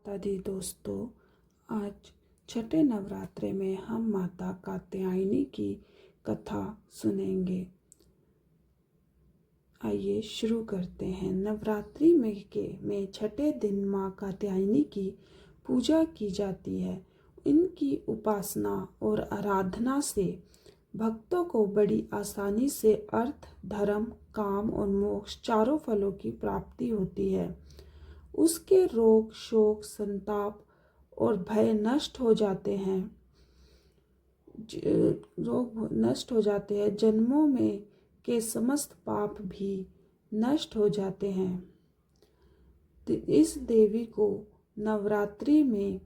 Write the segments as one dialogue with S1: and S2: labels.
S1: माता दी दोस्तों, आज छठे नवरात्रे में हम माता कात्यायनी की कथा सुनेंगे। आइए शुरू करते हैं। नवरात्रि में छठे दिन माँ कात्यायनी की पूजा की जाती है। इनकी उपासना और आराधना से भक्तों को बड़ी आसानी से अर्थ, धर्म, काम और मोक्ष चारों फलों की प्राप्ति होती है। उसके रोग, शोक, संताप और भय नष्ट हो जाते हैं। रोग नष्ट हो जाते हैं। जन्मों में के समस्त पाप भी नष्ट हो जाते हैं। इस देवी को नवरात्रि में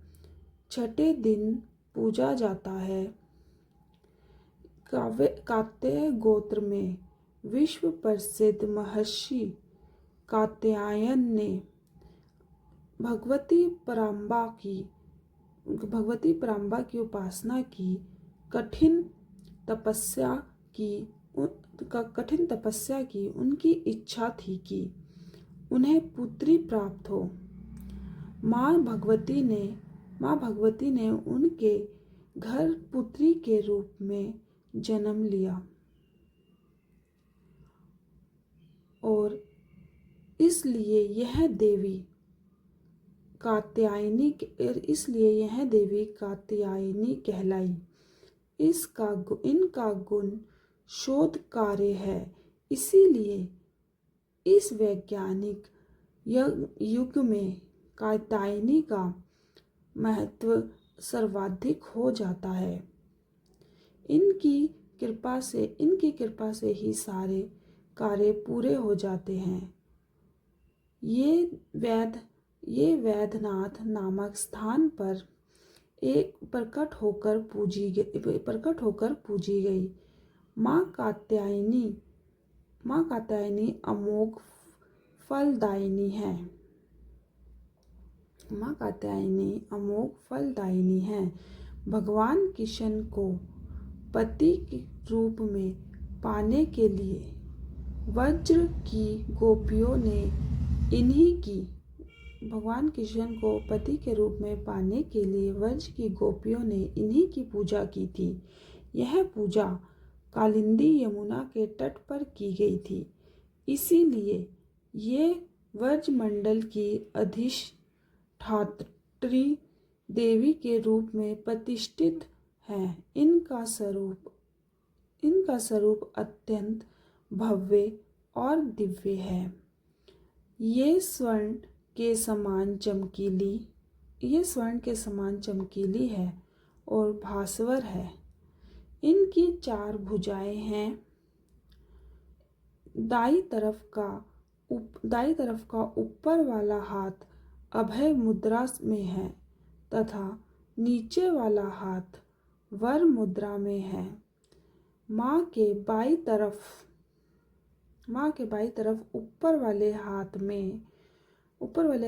S1: छठे दिन पूजा जाता है। कात्याय गोत्र में विश्व प्रसिद्ध महर्षि कात्यायन ने भगवती पराम्बा की उपासना की, कठिन तपस्या की। उनकी इच्छा थी कि उन्हें पुत्री प्राप्त हो। माँ भगवती ने उनके घर पुत्री के रूप में जन्म लिया और इसलिए यह देवी कात्यायनी कहलाई। इनका गुण शोध कार्य है। इसीलिए इस वैज्ञानिक युग में कात्यायनी का महत्व सर्वाधिक हो जाता है। इनकी कृपा से ही सारे कार्य पूरे हो जाते हैं। ये वैद्यनाथ नामक स्थान पर प्रकट होकर पूजी गई। माँ कात्यायनी अमोघ फलदायिनी है। भगवान कृष्ण को पति के रूप में पाने के लिए वज्र की गोपियों ने इन्हीं की पूजा की थी। यह पूजा कालिंदी यमुना के तट पर की गई थी। इसीलिए ये व्रजमंडल की अधिष्ठात्री देवी के रूप में प्रतिष्ठित है। इनका स्वरूप अत्यंत भव्य और दिव्य है। ये स्वर्ण के समान चमकीली है और भास्वर है। इनकी 4 भुजाएं हैं। दाई तरफ का ऊपर वाला हाथ अभय मुद्रा में है तथा नीचे वाला हाथ वर मुद्रा में है। माँ के बाई तरफ ऊपर वाले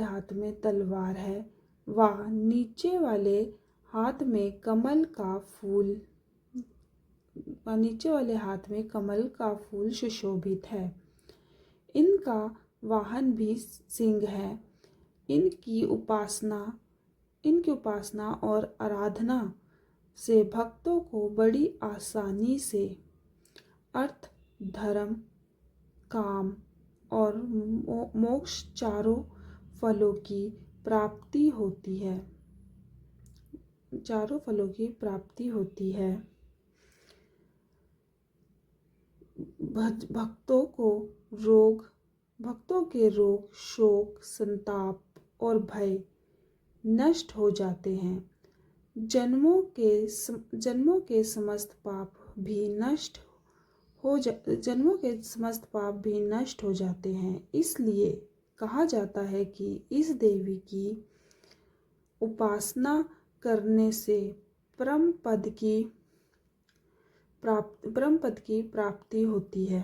S1: हाथ में तलवार है व नीचे वाले हाथ में कमल का फूल सुशोभित है। इनका वाहन भी सिंह है। इनकी उपासना और आराधना से भक्तों को बड़ी आसानी से अर्थ, धर्म, काम और मोक्ष चारों फलों की प्राप्ति होती है। भक्तों के रोग, शोक, संताप और भय नष्ट हो जाते हैं। जन्मों के समस्त पाप भी नष्ट हो जाते हैं। इसलिए कहा जाता है कि इस देवी की उपासना करने से परम पद की प्राप्ति होती है।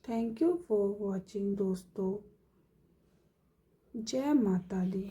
S1: थैंक यू फॉर वॉचिंग दोस्तों। जय माता दी।